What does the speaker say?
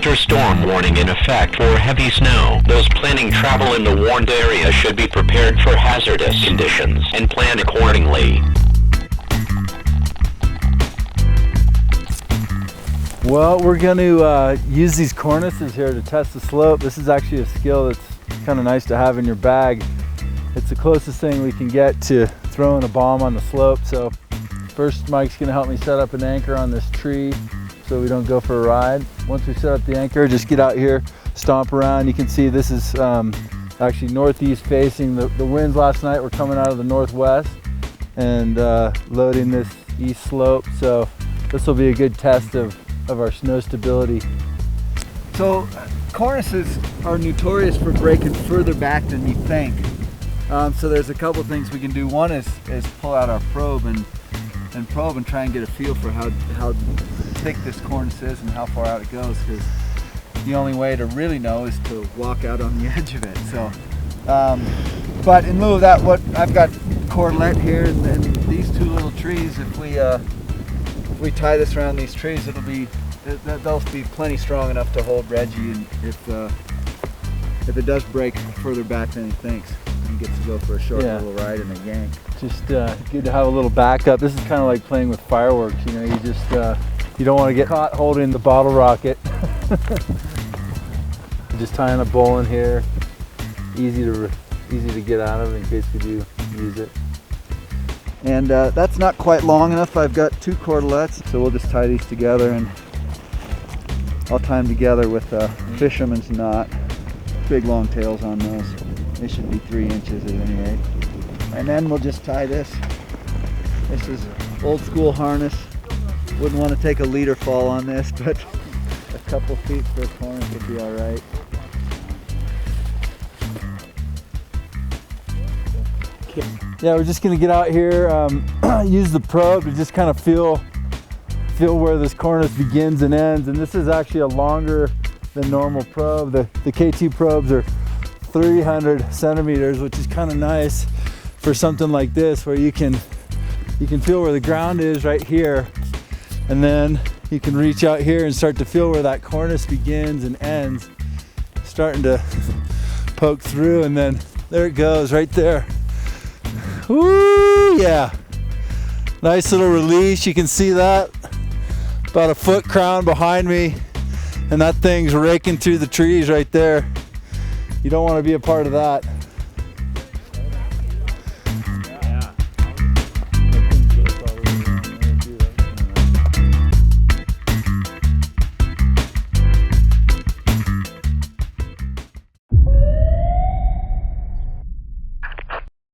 winter storm warning in effect for heavy snow. Those planning travel in the warned area should be prepared for hazardous conditions and plan accordingly. Well, we're going to use these cornices here to test the slope. This is actually a skill that's kind of nice to have in your bag. It's the closest thing we can get to throwing a bomb on the slope. So first, Mike's going to help me set up an anchor on this tree so we don't go for a ride. Once we set up the anchor, just get out here, stomp around. You can see this is actually northeast facing. The winds last night were coming out of the northwest and loading this east slope. So this will be a good test of our snow stability. So cornices are notorious for breaking further back than you think. So there's a couple things we can do. One is pull out our probe and probe and try and get a feel for how thick this cornice is and how far out it goes, because the only way to really know is to walk out on the edge of it. So, but in lieu of that, what I've got cordelette here and these two little trees. If we tie this around these trees, they'll be plenty strong enough to hold Reggie, and if it does break further back than he thinks, he gets to go for a short little ride and a yank. Just good to have a little backup. This is kind of like playing with fireworks. You know, you just you don't want to get caught holding the bottle rocket. Just tying a bowl in here, easy to get out of in case we do use it. And that's not quite long enough. I've got two cordelettes, so we'll just tie these together, and I'll tie them together with a fisherman's knot. Big long tails on those. They should be 3 inches at any rate. And then we'll just tie this. This is old school harness. Wouldn't want to take a leader fall on this, but a couple feet for a cornice would be all right. Yeah, we're just gonna get out here, use the probe to just kind of feel where this cornice begins and ends. And this is actually a longer than normal probe. The KT probes are 300 centimeters, which is kind of nice for something like this, where you can feel where the ground is right here, and then you can reach out here and start to feel where that cornice begins and ends, starting to poke through, and then there it goes right there. Woo, yeah. Nice little release. You can see that. About a foot crown behind me, and that thing's raking through the trees right there. You don't want to be a part of that.